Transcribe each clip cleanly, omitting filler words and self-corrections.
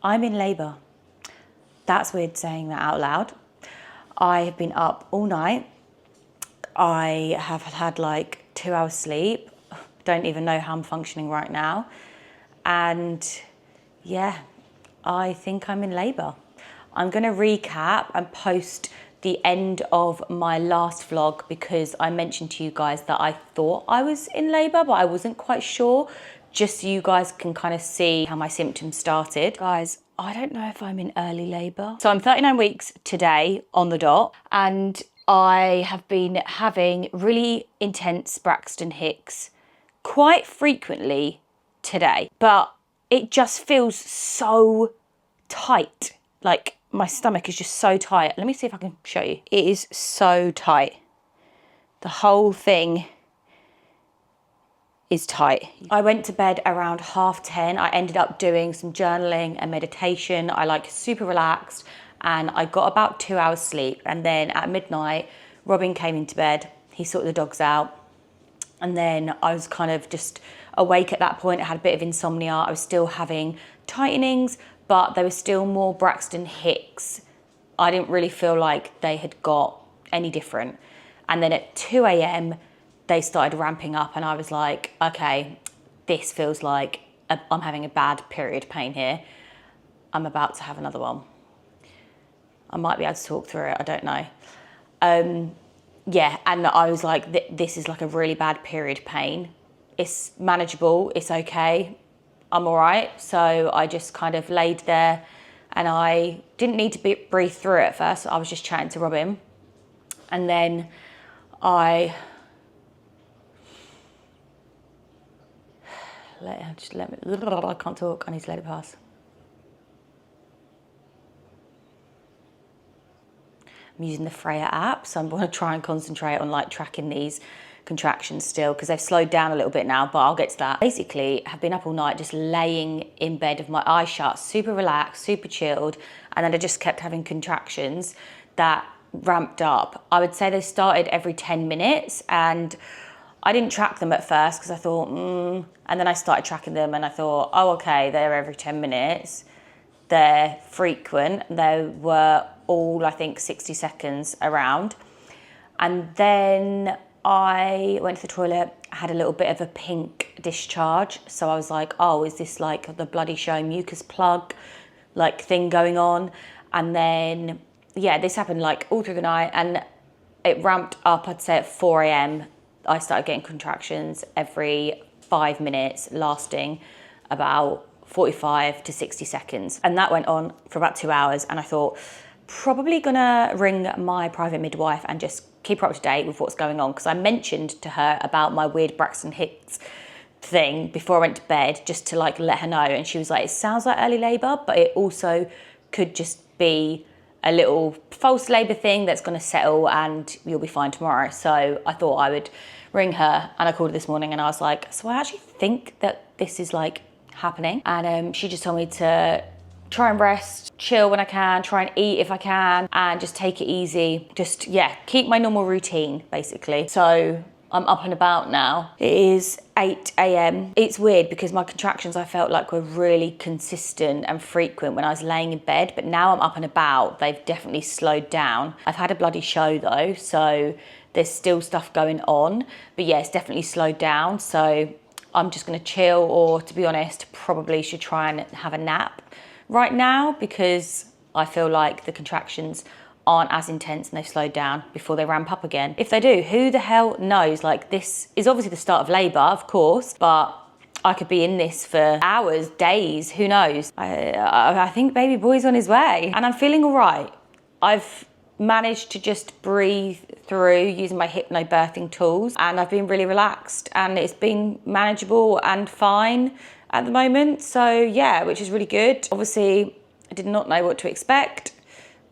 I'm in labour. That's weird saying that out loud. I have been up all night. I have had like 2 hours sleep. Don't even know how I'm functioning right now. And yeah, I think I'm in labour. I'm gonna recap and post the end of my last vlog because I mentioned to you guys that I thought I was in labour, but I wasn't quite sure, just so you guys can kind of see how my symptoms started. Guys, I don't know if I'm in early labour. So I'm 39 weeks today on the dot, and I have been having really intense Braxton Hicks quite frequently today, but it just feels so tight. Like my stomach is just so tight. Let me see if I can show you. It is so tight. The whole thing is tight. I went to bed around 10:30. I ended up doing some journaling and meditation. I like super relaxed and I got about 2 hours sleep. And then at midnight, Robin came into bed. He sorted the dogs out. And then I was kind of just awake at that point. I had a bit of insomnia. I was still having tightenings, but there was still more Braxton Hicks. I didn't really feel like they had got any different. And then at 2 a.m, they started ramping up and I was like, okay, this feels like I'm having a bad period pain here. I'm about to have another one. I might be able to talk through it, I don't know. Yeah, and I was like, this is like a really bad period pain. It's manageable, it's okay, I'm all right. So I just kind of laid there and I didn't need to breathe through it at first. I was just chatting to Robin. And then I can't talk, I need to let it pass. I'm using the Freya app, so I'm going to try and concentrate on like tracking these contractions still because they've slowed down a little bit now, but I'll get to that. Basically, I've been up all night just laying in bed with my eyes shut, super relaxed, super chilled, and then I just kept having contractions that ramped up. I would say they started every 10 minutes and I didn't track them at first because I thought, and then I started tracking them and I thought, oh, okay, they're every 10 minutes. They're frequent. They were all, I think, 60 seconds around. And then I went to the toilet, had a little bit of a pink discharge. So I was like, oh, is this like the bloody show mucus plug like thing going on? And then, yeah, this happened like all through the night and it ramped up, I'd say at 4 a.m. I started getting contractions every 5 minutes, lasting about 45 to 60 seconds. And that went on for about 2 hours. And I thought, probably gonna ring my private midwife and just keep her up to date with what's going on. Because I mentioned to her about my weird Braxton Hicks thing before I went to bed, just to like let her know. And she was like, it sounds like early labor, but it also could just be a little false labor thing that's gonna settle and you'll be fine tomorrow. So I thought I would ring her and I called her this morning and I was like, so I actually think that this is like happening. And she just told me to try and rest, chill when I can, try and eat if I can, and just take it easy. Just, yeah, keep my normal routine, basically. So I'm up and about now. It is 8 a.m. It's weird because my contractions I felt like were really consistent and frequent when I was laying in bed, but now I'm up and about. They've definitely slowed down. I've had a bloody show though, so there's still stuff going on, but yeah, it's definitely slowed down. So I'm just gonna chill, or to be honest, probably should try and have a nap right now because I feel like the contractions aren't as intense and they've slowed down before they ramp up again. If they do, who the hell knows? Like, this is obviously the start of labour, of course, but I could be in this for hours, days, who knows? I think baby boy's on his way and I'm feeling all right. I've managed to just breathe through using my hypnobirthing tools and I've been really relaxed and it's been manageable and fine at the moment. So yeah, which is really good. Obviously, I did not know what to expect,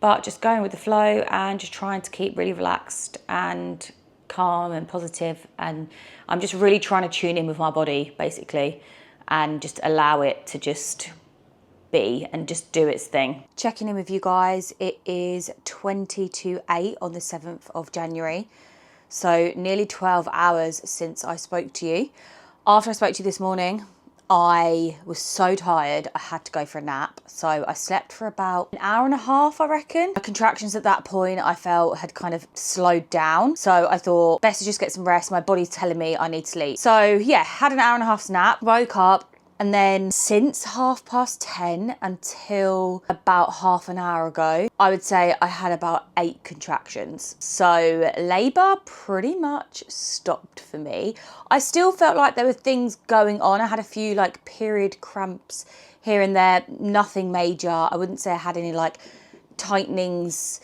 but just going with the flow and just trying to keep really relaxed and calm and positive. And I'm just really trying to tune in with my body, basically, and just allow it to just be and just do its thing. Checking in with you guys, it is 20 to 8 on the 7th of January. So nearly 12 hours since I spoke to you. After I spoke to you this morning, I was so tired, I had to go for a nap. So I slept for about an hour and a half, I reckon. My contractions at that point, I felt had kind of slowed down. So I thought, best to just get some rest. My body's telling me I need sleep. So yeah, had an hour and a half nap, woke up, and then since 10:30 until about half an hour ago, I would say I had about 8 contractions. So labour pretty much stopped for me. I still felt like there were things going on. I had a few like period cramps here and there, nothing major. I wouldn't say I had any like tightenings,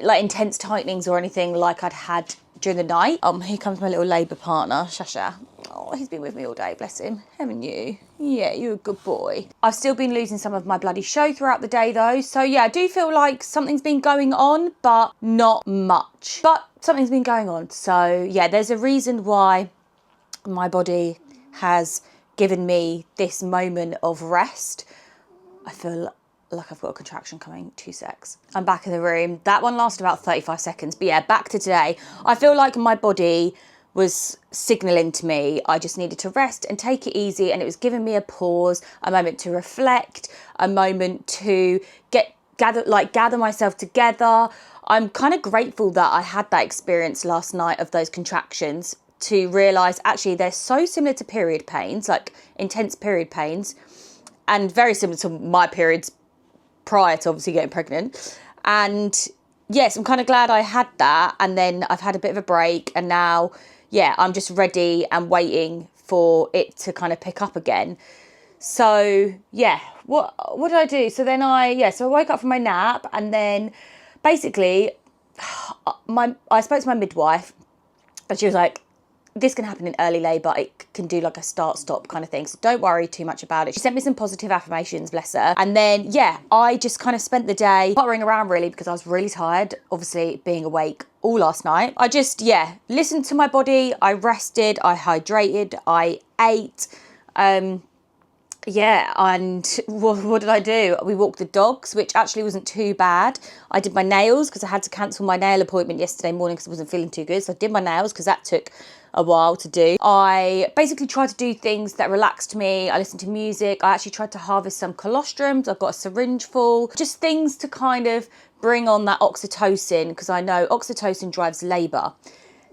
like intense tightenings or anything like I'd had during the night. Here comes my little labour partner, Shasha. Oh, he's been with me all day, bless him. Haven't you? Yeah, you're a good boy. I've still been losing some of my bloody show throughout the day though. So yeah, I do feel like something's been going on, but not much. But something's been going on. So yeah, there's a reason why my body has given me this moment of rest. I feel like I've got a contraction coming. 2 secs. I'm back in the room. That one lasted about 35 seconds. But yeah, back to today. I feel like my body was signalling to me I just needed to rest and take it easy, and it was giving me a pause, a moment to reflect, a moment to gather myself together. I'm kind of grateful that I had that experience last night of those contractions, to realise actually they're so similar to period pains, like intense period pains, and very similar to my periods prior to obviously getting pregnant. And yes, I'm kind of glad I had that, and then I've had a bit of a break, and now yeah, I'm just ready and waiting for it to kind of pick up again. So yeah, what did I do? So then I woke up from my nap, and then basically I spoke to my midwife, and she was like, this can happen in early labour. It can do like a start-stop kind of thing. So don't worry too much about it. She sent me some positive affirmations, bless her. And then, yeah, I just kind of spent the day pottering around really, because I was really tired, obviously being awake all last night. I just, yeah, listened to my body. I rested, I hydrated, I ate. Yeah, and what did I do? We walked the dogs, which actually wasn't too bad. I did my nails because I had to cancel my nail appointment yesterday morning because I wasn't feeling too good. So I did my nails because that took a while to do. I basically tried to do things that relaxed me. I listened to music. I actually tried to harvest some colostrums. I've got a syringe full. Just things to kind of bring on that oxytocin, because I know oxytocin drives labour.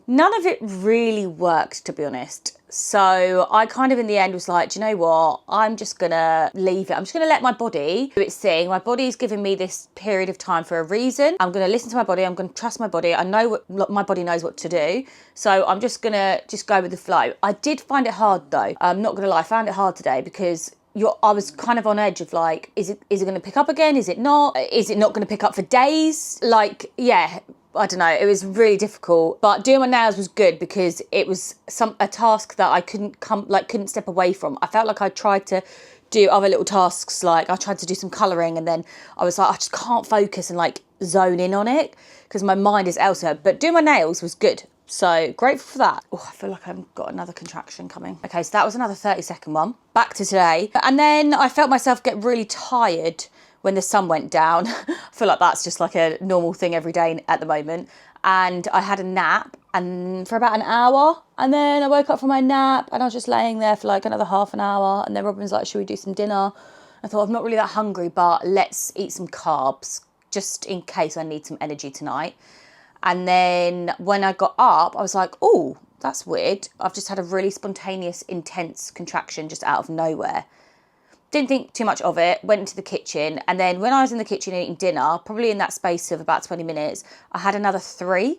None of it really worked, to be honest. So I kind of in the end was like, do you know what? I'm just going to leave it. I'm just going to let my body do its thing. My body's given me this period of time for a reason. I'm going to listen to my body. I'm going to trust my body. I know what my body knows what to do. So I'm just going to go with the flow. I did find it hard though. I'm not going to lie. I found it hard today because I was kind of on edge of like, is it going to pick up again? Is it not? Is it not going to pick up for days? Like, yeah. I don't know, it was really difficult, but doing my nails was good because it was a task that I couldn't step away from. I felt like I tried to do other little tasks, like I tried to do some colouring, and then I was like, I just can't focus and like zone in on it because my mind is elsewhere. But doing my nails was good, so grateful for that. Oh, I feel like I've got another contraction coming. Okay, so that was another 30-second one. Back to today, and then I felt myself get really tired when the sun went down. I feel like that's just like a normal thing every day at the moment. And I had a nap and for about an hour, and then I woke up from my nap and I was just laying there for like another half an hour, and then Robin was like, should we do some dinner? I thought, I'm not really that hungry, but let's eat some carbs just in case I need some energy tonight. And then when I got up, I was like, oh, that's weird. I've just had a really spontaneous, intense contraction just out of nowhere. Didn't think too much of it, went into the kitchen, and then when I was in the kitchen eating dinner, probably in that space of about 20 minutes, I had another 3.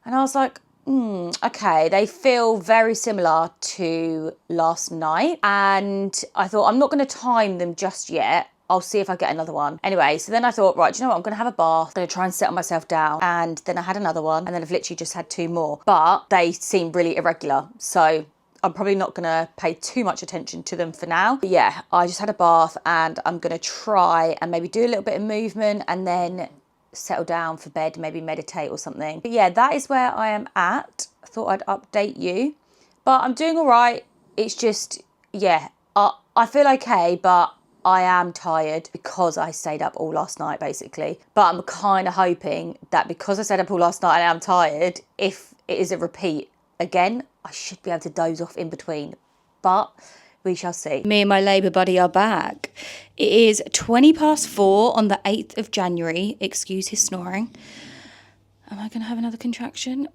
And I was like, okay, they feel very similar to last night. And I thought, I'm not going to time them just yet. I'll see if I get another one. Anyway, so then I thought, right, do you know what? I'm going to have a bath. I'm going to try and settle myself down. And then I had another one, and then I've literally just had 2 more. But they seem really irregular. So I'm probably not going to pay too much attention to them for now. But yeah, I just had a bath, and I'm going to try and maybe do a little bit of movement and then settle down for bed, maybe meditate or something. But yeah, that is where I am at. I thought I'd update you. But I'm doing all right. It's just, yeah, I feel okay, but I am tired because I stayed up all last night, basically. But I'm kind of hoping that because I stayed up all last night and I'm tired, if it is a repeat again, I should be able to doze off in between. But we shall see. Me and my labour buddy are back. It is 4:20 on the 8th of January. Excuse his snoring. Am I going to have another contraction?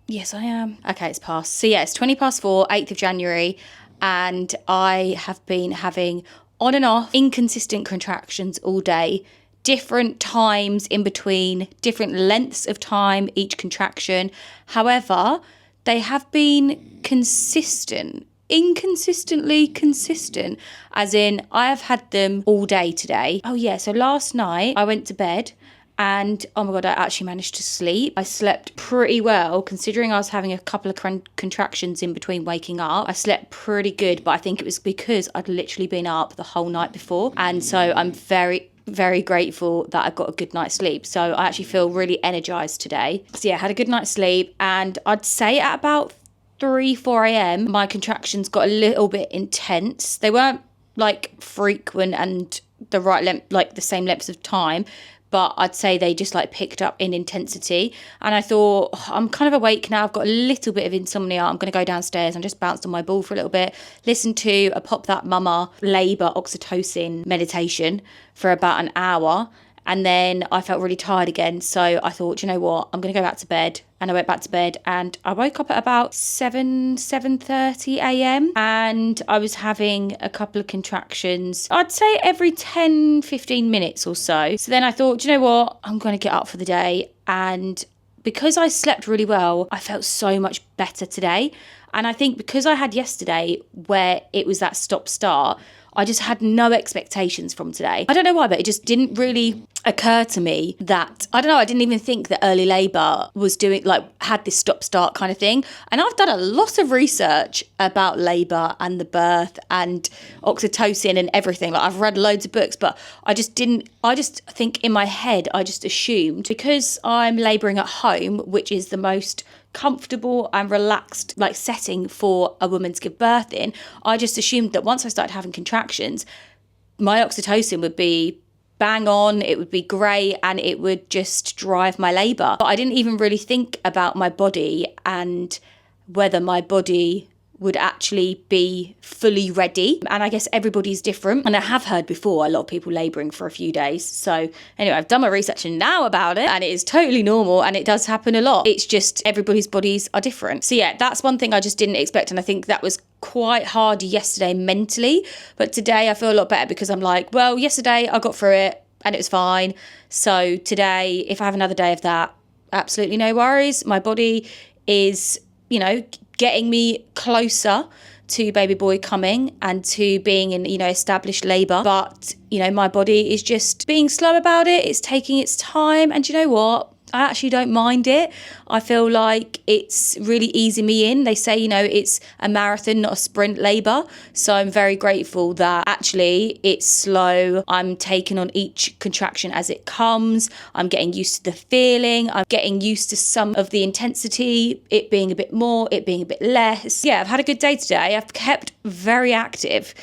Yes, I am. Okay, it's past. So yeah, it's 4:20, 8th of January. And I have been having on and off inconsistent contractions all day. Different times in between, different lengths of time each contraction. However, they have been consistent. Inconsistently consistent, as in I have had them all day today. Oh yeah, so last night I went to bed and oh my god, I actually managed to sleep. I slept pretty well considering I was having a couple of contractions in between waking up. I slept pretty good, but I think it was because I'd literally been up the whole night before, and so I'm very grateful that I got a good night's sleep. So I actually feel really energized today. So yeah, I had a good night's sleep, and I'd say at about 4 a.m. my contractions got a little bit intense. They weren't like frequent and the right length, like the same lengths of time, but I'd say they just like picked up in intensity. And I thought, I'm kind of awake now, I've got a little bit of insomnia, I'm going to go downstairs and just bounce on my ball for a little bit, listen to a Pop That Mama labour oxytocin meditation for about an hour. And then I felt really tired again. So I thought, you know what, I'm going to go back to bed. And I went back to bed and I woke up at about 7:30 a.m. And I was having a couple of contractions, I'd say every 10-15 minutes or so. So then I thought, you know what, I'm going to get up for the day. And because I slept really well, I felt so much better today. And I think because I had yesterday where it was that stop-start, I just had no expectations from today. I don't know why, but it just didn't really occur to me that, I don't know, I didn't even think that early labour was doing, like, had this stop-start kind of thing. And I've done a lot of research about labour and the birth and oxytocin and everything. Like, I've read loads of books, but I just think in my head, I just assumed because I'm labouring at home, which is the most comfortable and relaxed like setting for a woman to give birth in, I just assumed that once I started having contractions, my oxytocin would be bang on, it would be great, and it would just drive my labour. But I didn't even really think about my body and whether my body would actually be fully ready. And I guess everybody's different. And I have heard before a lot of people labouring for a few days. So anyway, I've done my research now about it, and it is totally normal and it does happen a lot. It's just everybody's bodies are different. So yeah, that's one thing I just didn't expect. And I think that was quite hard yesterday mentally. But today I feel a lot better because I'm like, well, yesterday I got through it and it was fine. So today, if I have another day of that, absolutely no worries. My body is, you know, getting me closer to baby boy coming and to being in, you know, established labour. But, you know, my body is just being slow about it. It's taking its time. And you know what? I actually don't mind it. I feel like it's really easing me in. They say, you know, it's a marathon, not a sprint labour. So I'm very grateful that actually it's slow. I'm taking on each contraction as it comes. I'm getting used to the feeling. I'm getting used to some of the intensity, it being a bit more, it being a bit less. Yeah, I've had a good day today. I've kept very active.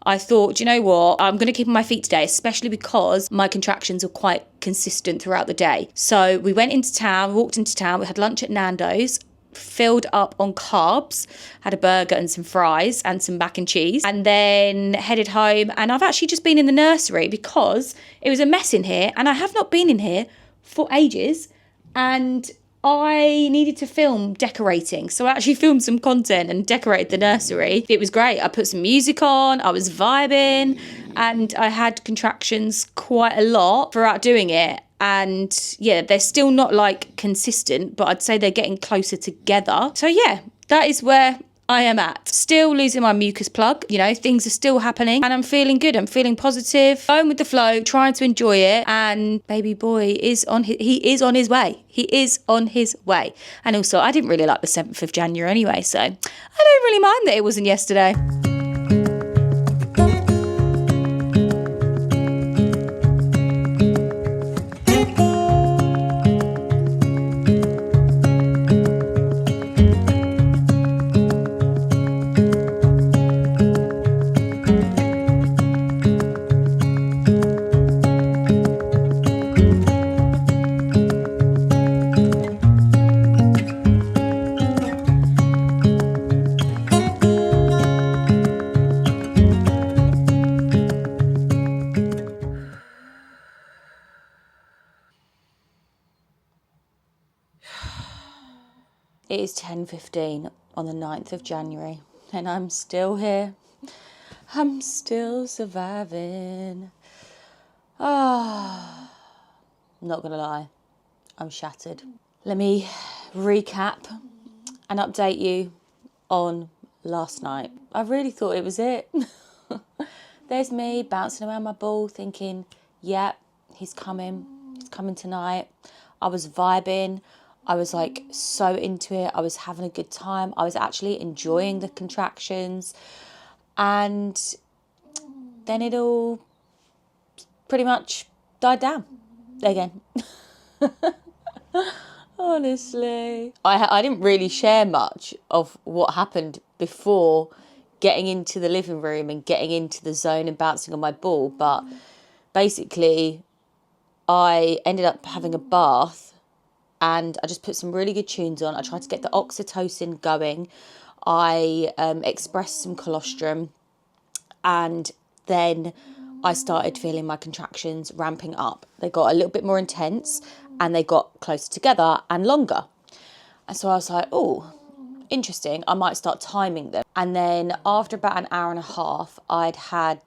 I thought, you know what, I'm going to keep on my feet today, especially because my contractions are quite consistent throughout the day. So we went into town, walked into town, we had lunch at Nando's, filled up on carbs, had a burger and some fries and some mac and cheese, and then headed home. And I've actually just been in the nursery because it was a mess in here and I have not been in here for ages. And I needed to film decorating. So I actually filmed some content and decorated the nursery. It was great. I put some music on, I was vibing, and I had contractions quite a lot throughout doing it. And yeah, they're still not like consistent, but I'd say they're getting closer together. So yeah, that is where I am at. Still losing my mucus plug, you know, things are still happening and I'm feeling good. I'm feeling positive, going with the flow, trying to enjoy it. And baby boy is on his way. He is on his way. And also, I didn't really like the 7th of January anyway, so I don't really mind that it wasn't yesterday. It is 10:15 on the 9th of January and I'm still here. I'm still surviving. Ah, not gonna lie, I'm shattered. Let me recap and update you on last night. I really thought it was it. There's me bouncing around my ball thinking, yep, he's coming tonight. I was vibing. I was like so into it. I was having a good time. I was actually enjoying the contractions. And then it all pretty much died down again. Honestly. I didn't really share much of what happened before getting into the living room and getting into the zone and bouncing on my ball. But basically, I ended up having a bath and I just put some really good tunes on. I tried to get the oxytocin going. I expressed some colostrum, and then I started feeling my contractions ramping up. They got a little bit more intense and they got closer together and longer. And so I was like, oh, interesting. I might start timing them. And then after about an hour and a half, I'd had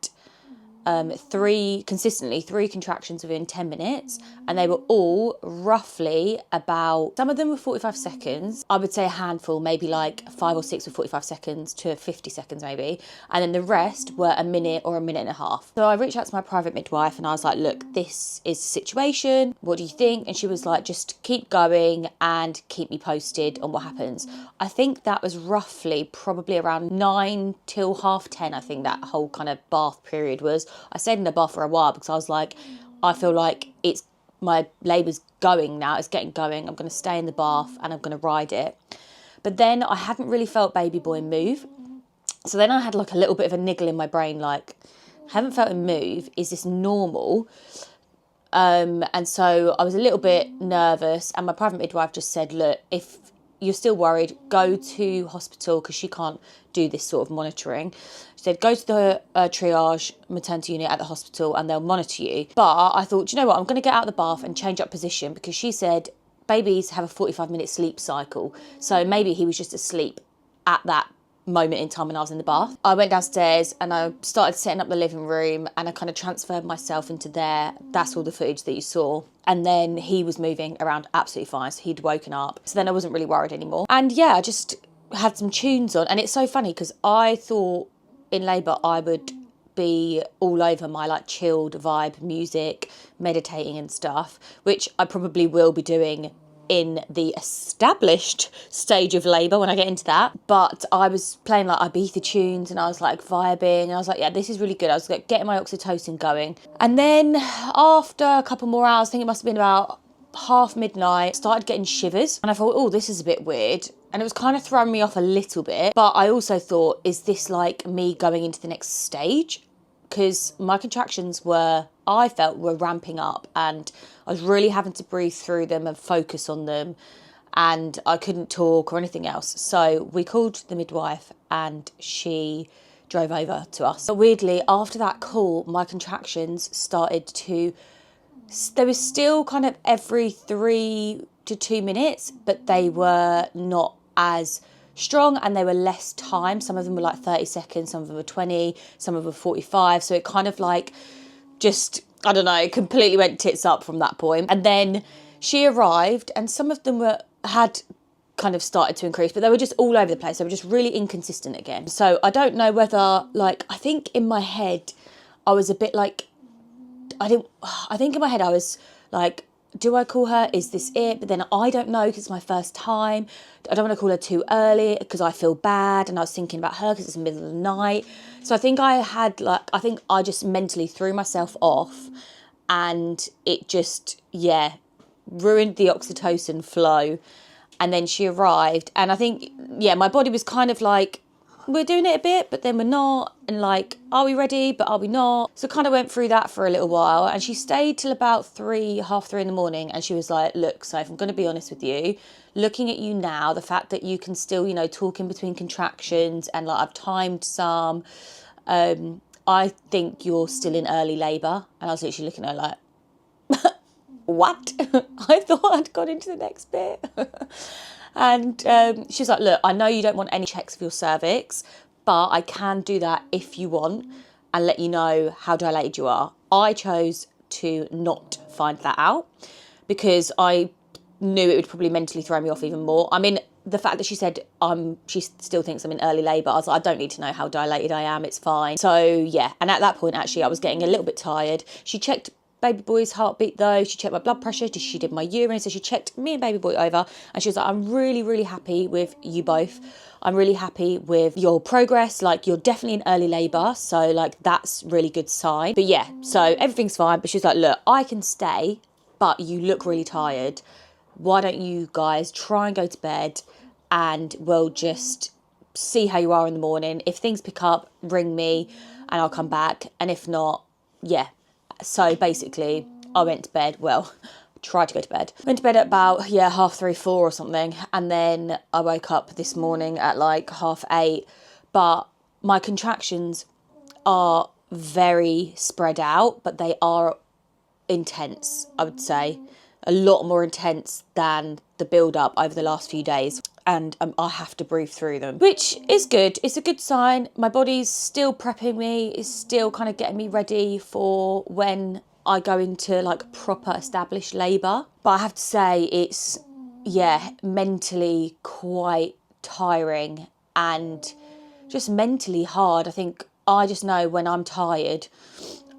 three contractions within 10 minutes, and they were all roughly about, some of them were 45 seconds. I would say a handful, maybe like 5 or 6 were 45 seconds to 50 seconds maybe. And then the rest were a minute or a minute and a half. So I reached out to my private midwife and I was like, look, this is the situation. What do you think? And she was like, just keep going and keep me posted on what happens. I think that was roughly probably around 9 till 10:30. I think that whole kind of bath period was. I stayed in the bath for a while because I was like, I feel like my labour's going now, it's getting going. I'm going to stay in the bath and I'm going to ride it. But then I hadn't really felt baby boy move. So then I had like a little bit of a niggle in my brain, like, haven't felt him move. Is this normal? And so I was a little bit nervous, and my private midwife just said, look, if you're still worried, go to hospital because she can't do this sort of monitoring. She said, go to the triage maternity unit at the hospital and they'll monitor you. But I thought, do you know what? I'm going to get out of the bath and change up position, because she said babies have a 45-minute sleep cycle. So maybe he was just asleep at that moment in time when I was in the bath. I went downstairs and I started setting up the living room, and I kind of transferred myself into there. That's all the footage that you saw. And then he was moving around absolutely fine. So he'd woken up. So then I wasn't really worried anymore. And yeah, I just had some tunes on. And it's so funny because I thought in labour I would be all over my like chilled vibe music, meditating and stuff, which I probably will be doing in the established stage of labour when I get into that. But I was playing like Ibiza tunes and I was like vibing, and I was like, yeah, this is really good. I was like getting my oxytocin going. And then after a couple more hours, I think it must have been about midnight, started getting shivers, and I thought, oh, this is a bit weird. And it was kind of throwing me off a little bit. But I also thought, is this like me going into the next stage? Because my contractions I felt were ramping up, and I was really having to breathe through them and focus on them, and I couldn't talk or anything else. So we called the midwife and she drove over to us. But weirdly, after that call, my contractions started to, they were still kind of every 3 to 2 minutes, but they were not as strong and they were less time. Some of them were like 30 seconds, some of them were 20, some of them were 45. So it kind of like just, I don't know, completely went tits up from that point. And then she arrived and some of them had kind of started to increase, but they were just all over the place. They were just really inconsistent again. So I don't know whether, like, I think in my head I was a bit like, I think in my head I was like, do I call her? Is this it? But then I don't know because it's my first time. I don't want to call her too early because I feel bad. And I was thinking about her because it's the middle of the night. So I think I just mentally threw myself off, and it just, yeah, ruined the oxytocin flow. And then she arrived and I think, yeah, my body was kind of like, we're doing it a bit, but then we're not. And like, are we ready? But are we not? So kind of went through that for a little while. And she stayed till about 3:30 in the morning. And she was like, look, so if I'm going to be honest with you, looking at you now, the fact that you can still, you know, talk in between contractions and like I've timed some, I think you're still in early labour. And I was literally looking at her like, what? I thought I'd gone into the next bit. And she was like, look, I know you don't want any checks for your cervix, but I can do that if you want and let you know how dilated you are. I chose to not find that out because I knew it would probably mentally throw me off even more. I mean, the fact that she said she still thinks I'm in early labour, I was like, I don't need to know how dilated I am, it's fine. So yeah, and at that point actually I was getting a little bit tired. She checked baby boy's heartbeat though, she checked my blood pressure, she did my urine, so she checked me and baby boy over, and she was like, I'm really, really happy with you both. I'm really happy with your progress, like you're definitely in early labour, so like that's really good sign. But yeah, so everything's fine, but she was like, look, I can stay, but you look really tired. Why don't you guys try and go to bed and we'll just see how you are in the morning. If things pick up, ring me and I'll come back. And if not, yeah. So basically, I went to bed. Well, tried to go to bed. Went to bed at about, 3:30, 4 or something. And then I woke up this morning at like 8:30. But my contractions are very spread out, but they are intense, I would say. A lot more intense than the build-up over the last few days. And I have to breathe through them, which is good. It's a good sign. My body's still prepping me. It's still kind of getting me ready for when I go into like proper established labour. But I have to say it's, mentally quite tiring and just mentally hard. I think I just know when I'm tired,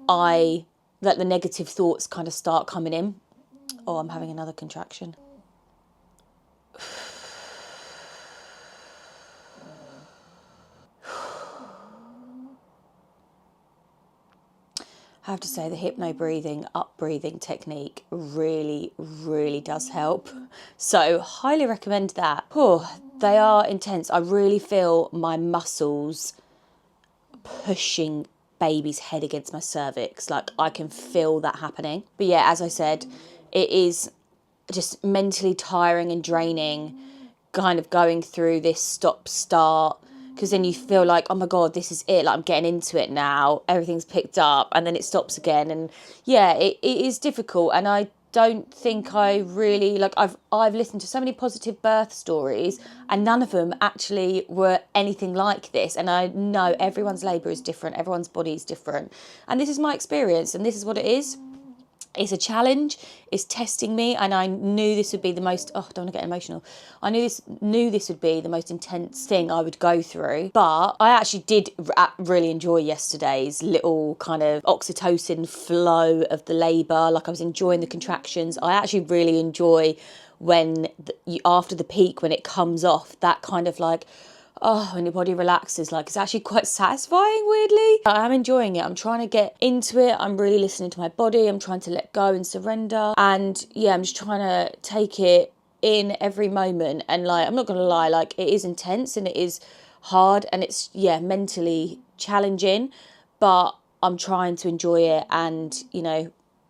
that the negative thoughts kind of start coming in. Oh, I'm having another contraction. I have to say the hypno breathing, up breathing technique really, really does help. So highly recommend that. Oh, they are intense. I really feel my muscles pushing baby's head against my cervix. Like I can feel that happening. But yeah, as I said, it is just mentally tiring and draining, kind of going through this stop-start, because then you feel like, oh my God, this is it. Like I'm getting into it now. Everything's picked up and then it stops again. And yeah, it is difficult. And I don't think I really, like I've listened to so many positive birth stories and none of them actually were anything like this. And I know everyone's labour is different. Everyone's body is different. And this is my experience and this is what it is. It's a challenge, it's testing me, and I knew this would be the most, I don't want to get emotional. I knew this would be the most intense thing I would go through, but I actually did really enjoy yesterday's little kind of oxytocin flow of the labour. Like I was enjoying the contractions. I actually really enjoy when, after the peak, when it comes off, that kind of like, when your body relaxes, like it's actually quite satisfying, weirdly. I'm enjoying it. I'm trying to get into it. I'm really listening to my body. I'm trying to let go and surrender. And yeah, I'm just trying to take it in every moment. And like, I'm not going to lie, like it is intense and it is hard and it's, mentally challenging, but I'm trying to enjoy it. And,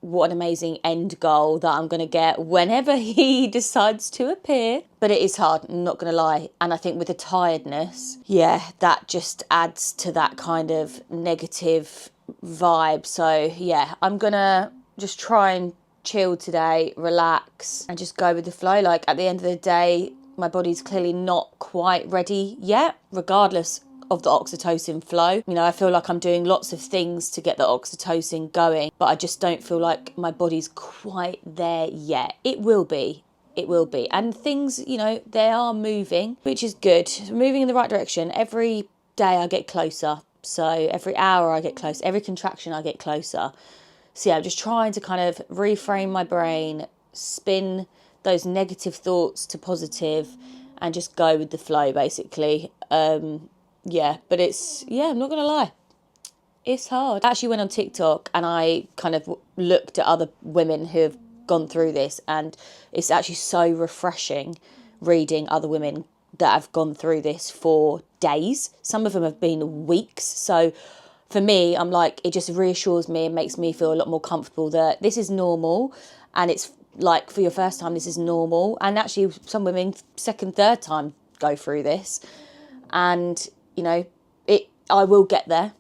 what an amazing end goal that I'm going to get whenever he decides to appear. But it is hard, I'm not going to lie. And I think with the tiredness, that just adds to that kind of negative vibe. So yeah, I'm going to just try and chill today, relax and just go with the flow. Like at the end of the day, my body's clearly not quite ready yet, regardless of the oxytocin flow. I feel like I'm doing lots of things to get the oxytocin going, but I just don't feel like my body's quite there yet. It will be. And things, they are moving, which is good. Moving in the right direction. Every day I get closer. So every hour I get closer. Every contraction I get closer. So yeah, I'm just trying to kind of reframe my brain, spin those negative thoughts to positive and just go with the flow, basically. But it's, I'm not going to lie, it's hard. I actually went on TikTok and I kind of looked at other women who have gone through this, and it's actually so refreshing reading other women that have gone through this for days. Some of them have been weeks. So for me, I'm like, it just reassures me and makes me feel a lot more comfortable that this is normal, and it's like for your first time, this is normal. And actually some women second, third time go through this, and I will get there.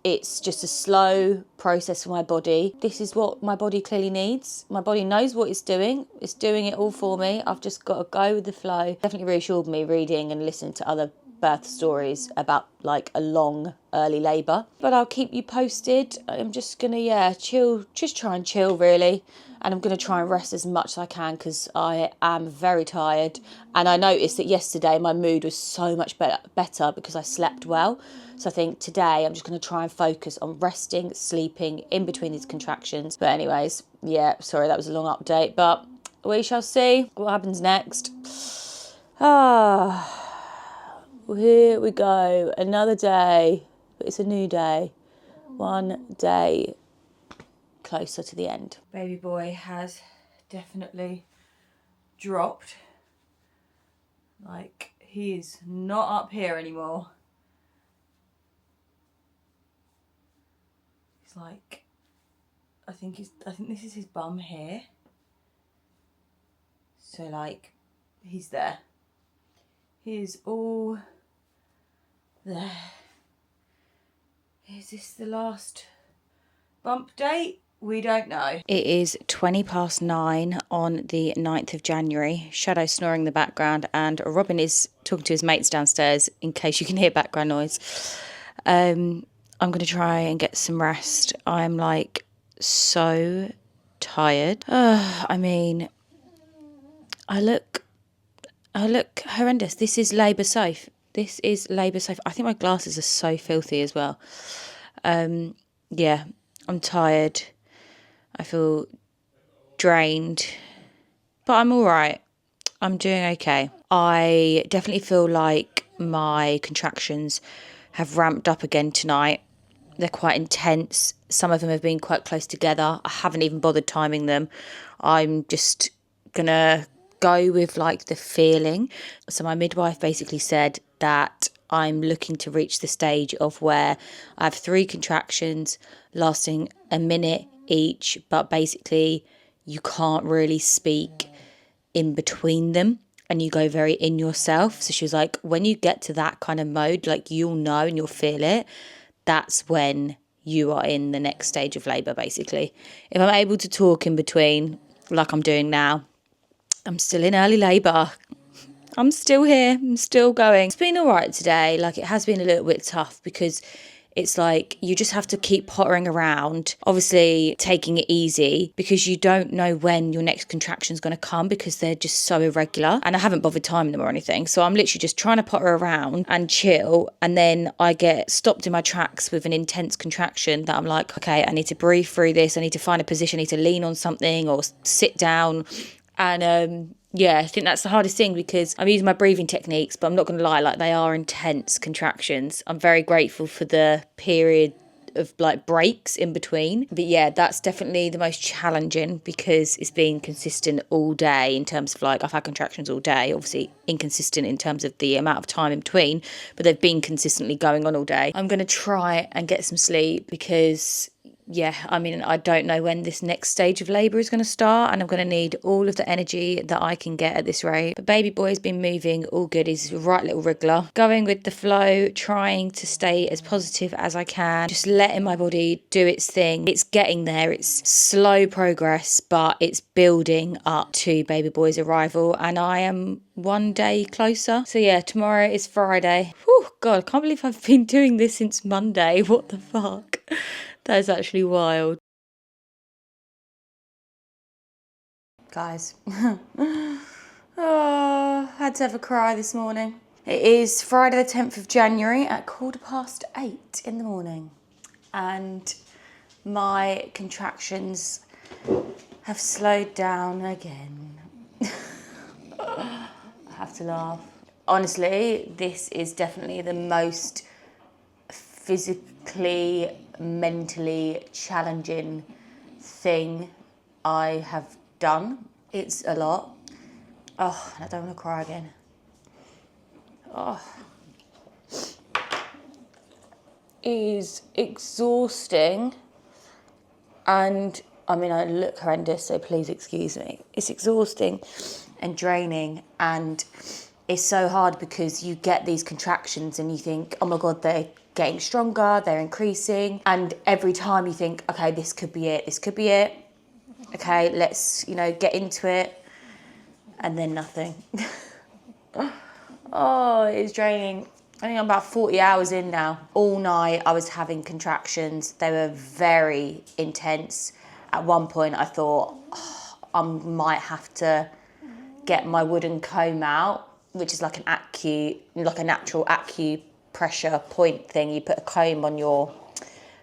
it's just a slow process for my body. This is what my body clearly needs. My body knows what it's doing. It's doing it all for me. I've just got to go with the flow. Definitely reassured me reading and listening to other birth stories about like a long early labour. But I'll keep you posted. I'm just going to, chill, just try and chill really. And I'm going to try and rest as much as I can because I am very tired. And I noticed that yesterday my mood was so much better because I slept well. So I think today I'm just going to try and focus on resting, sleeping in between these contractions. But anyways, yeah, sorry, that was a long update. But we shall see what happens next. Here we go. Another day. But it's a new day. One day closer to the end. Baby boy has definitely dropped. Like, he is not up here anymore. He's like, I think this is his bum here. So like, he's there. He is all there. Is this the last bump date? We don't know. It is 9:20 on the 9th of January. Shadow snoring in the background and Robin is talking to his mates downstairs in case you can hear background noise. I'm going to try and get some rest. I'm like so tired. I mean, I look horrendous. This is labour safe. This is labour safe. I think my glasses are so filthy as well. Yeah, I'm tired. I feel drained, but I'm all right. I'm doing okay. I definitely feel like my contractions have ramped up again tonight. They're quite intense. Some of them have been quite close together. I haven't even bothered timing them. I'm just gonna go with like the feeling. So my midwife basically said that I'm looking to reach the stage of where I have 3 contractions lasting a minute each, but basically you can't really speak in between them and you go very in yourself. So she was like, when you get to that kind of mode, like you'll know and you'll feel it, that's when you are in the next stage of labour basically. If I'm able to talk in between like I'm doing now, I'm still in early labour. I'm still here. I'm still going. It's been all right today. Like, it has been a little bit tough because it's like you just have to keep pottering around, obviously taking it easy because you don't know when your next contraction is going to come because they're just so irregular. And I haven't bothered timing them or anything. So I'm literally just trying to potter around and chill. And then I get stopped in my tracks with an intense contraction that I'm like, okay, I need to breathe through this. I need to find a position. I need to lean on something or sit down. And yeah, I think that's the hardest thing because I'm using my breathing techniques, but I'm not going to lie, like they are intense contractions. I'm very grateful for the period of like breaks in between. But yeah, that's definitely the most challenging because it's been consistent all day in terms of like I've had contractions all day, obviously inconsistent in terms of the amount of time in between, but they've been consistently going on all day. I'm going to try and get some sleep because yeah, I mean, I don't know when this next stage of labour is going to start and I'm going to need all of the energy that I can get at this rate. But baby boy's been moving all good. He's a right little wriggler. Going with the flow, trying to stay as positive as I can. Just letting my body do its thing. It's getting there. It's slow progress, but it's building up to baby boy's arrival and I am one day closer. So yeah, tomorrow is Friday. Whew, God, I can't believe I've been doing this since Monday. What the fuck? That is actually wild. Guys, had to have a cry this morning. It is Friday the 10th of January at 8:15 in the morning. And my contractions have slowed down again. I have to laugh. Honestly, this is definitely the most physically, mentally challenging thing I have done. It's a lot. Oh, I don't want to cry again. Oh. It is exhausting. And I mean, I look horrendous, so please excuse me. It's exhausting and draining. And it's so hard because you get these contractions and you think, oh my God, they're getting stronger, they're increasing. And every time you think, okay, this could be it, this could be it. Okay, let's, get into it. And then nothing. Oh, it's draining. I think I'm about 40 hours in now. All night I was having contractions. They were very intense. At one point I thought, I might have to get my wooden comb out, which is like a natural acupressure point thing. You put a comb on your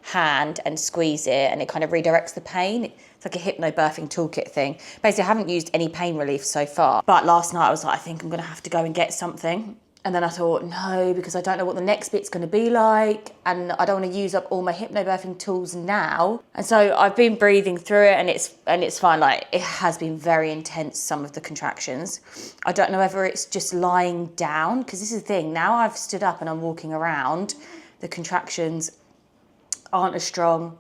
hand and squeeze it and it kind of redirects the pain. It's like a hypnobirthing toolkit thing. Basically, I haven't used any pain relief so far, but last night I was like, I think I'm gonna have to go and get something. And then I thought, no, because I don't know what the next bit's gonna be like, and I don't wanna use up all my hypnobirthing tools now. And so I've been breathing through it, and it's fine. Like, it has been very intense, some of the contractions. I don't know whether it's just lying down, because this is the thing, now I've stood up and I'm walking around, the contractions aren't as strong.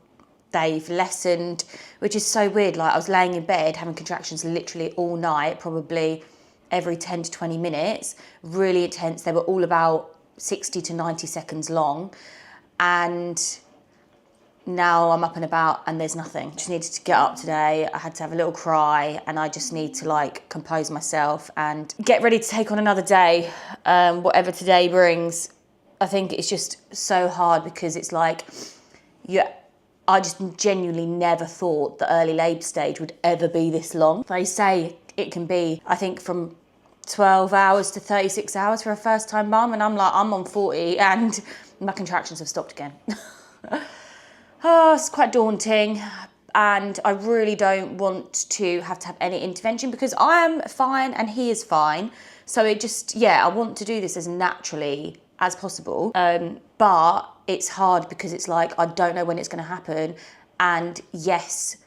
They've lessened, which is so weird. Like, I was laying in bed having contractions literally all night, probably every 10 to 20 minutes, really intense. They were all about 60 to 90 seconds long. And now I'm up and about and there's nothing. Just needed to get up today. I had to have a little cry, and I just need to compose myself and get ready to take on another day, whatever today brings. I think it's just so hard because it's I just genuinely never thought the early labour stage would ever be this long. They say it can be, I think, from 12 hours to 36 hours for a first-time mum, and I'm on 40 and my contractions have stopped again. It's quite daunting, and I really don't want to have any intervention because I am fine and he is fine. So I want to do this as naturally as possible. But it's hard because it's I don't know when it's going to happen. And yes,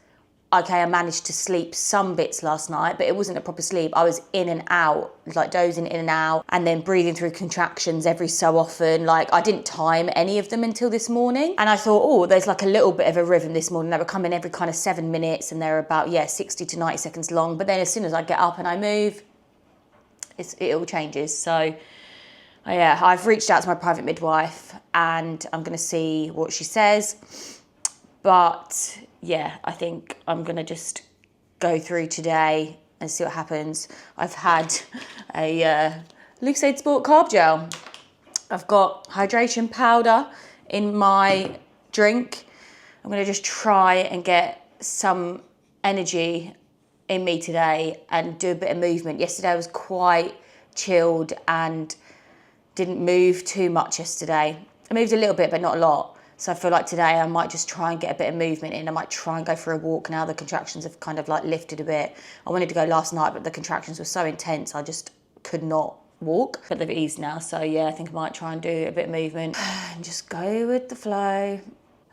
okay, I managed to sleep some bits last night, but it wasn't a proper sleep. I was in and out, dozing in and out, and then breathing through contractions every so often. I didn't time any of them until this morning. And I thought, there's a little bit of a rhythm this morning. They were coming every kind of 7 minutes, and they're about, 60 to 90 seconds long. But then as soon as I get up and I move, it all changes. So I've reached out to my private midwife and I'm going to see what she says. But I think I'm going to just go through today and see what happens. I've had a Lucid Sport carb gel. I've got hydration powder in my drink. I'm going to just try and get some energy in me today and do a bit of movement. Yesterday I was quite chilled and didn't move too much yesterday. I moved a little bit, but not a lot. So I feel like today I might just try and get a bit of movement in. I might try and go for a walk now. The contractions have kind of lifted a bit. I wanted to go last night, but the contractions were so intense, I just could not walk. But they've eased now, so I think I might try and do a bit of movement and just go with the flow.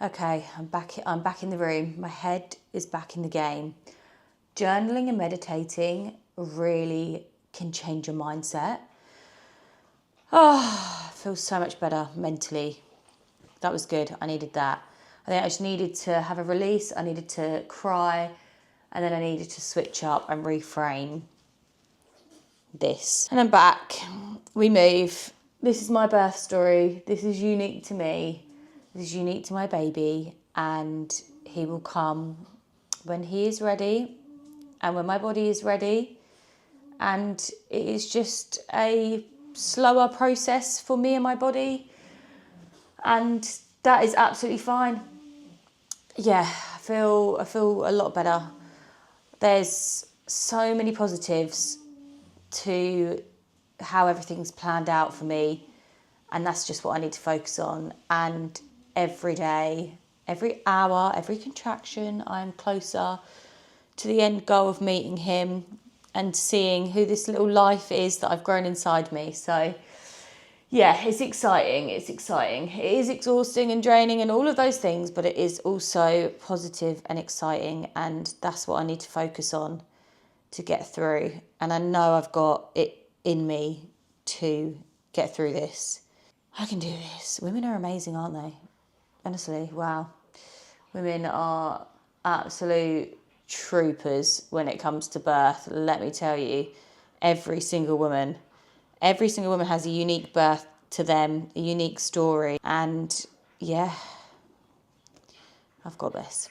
Okay, I'm back in the room. My head is back in the game. Journaling and meditating really can change your mindset. I feel so much better mentally. That was good. I needed that. I think I just needed to have a release. I needed to cry, and then I needed to switch up and reframe this. And I'm back. We move. This is my birth story. This is unique to me. This is unique to my baby, and he will come when he is ready and when my body is ready. And it is just a slower process for me and my body, and that is absolutely fine. I feel a lot better. There's so many positives to how everything's planned out for me, and that's just what I need to focus on. And every day, every hour, every contraction, I'm closer to the end goal of meeting him and seeing who this little life is that I've grown inside me. So it's exciting. It's exciting. It is exhausting and draining and all of those things, but it is also positive and exciting. And that's what I need to focus on to get through. And I know I've got it in me to get through this. I can do this. Women are amazing, aren't they? Honestly, wow. Women are absolute troopers when it comes to birth. Let me tell you, every single woman has a unique birth to them, a unique story. And yeah, I've got this.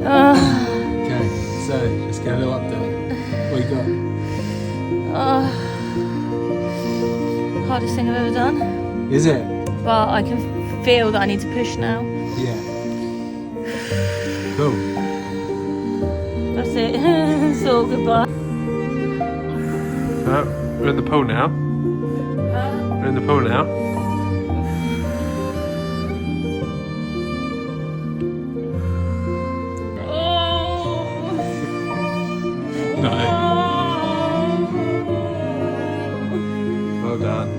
Okay, so let's get a little update. What you got? Hardest thing I've ever done. Is it? But I can feel that I need to push now. Yeah. Cool. That's it. So goodbye. We're in the pool now. We're in the pool now. No. Well done.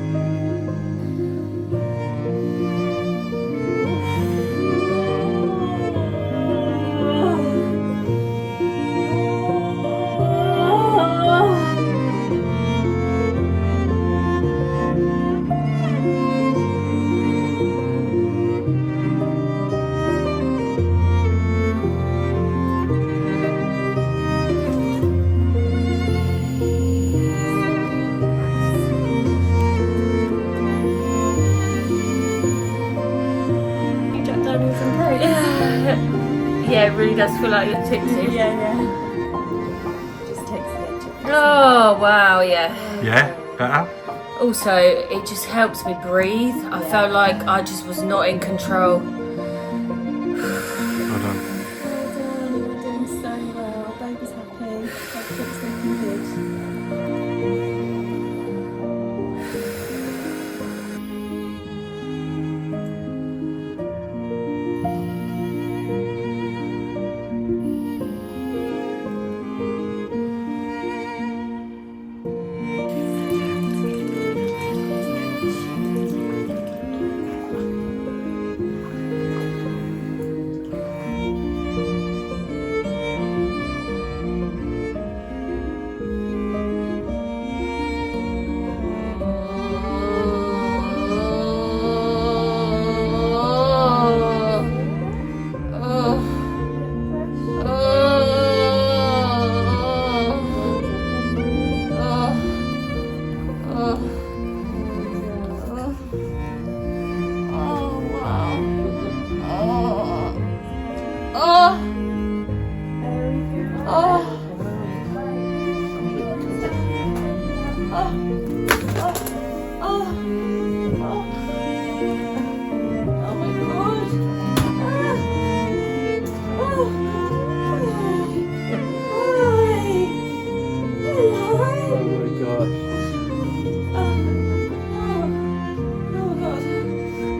Yeah, it really does feel like you're tipsy. Yeah. Just takes the edge off. Oh, wow, yeah. Yeah, better? Also, it just helps me breathe. I felt like I just was not in control. Well done. Well done, you're doing so well. Baby's happy. Everything's looking good.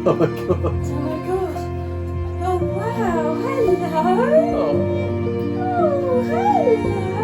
Oh my god. Oh my god. Oh wow. Hello. Oh. Oh, hello.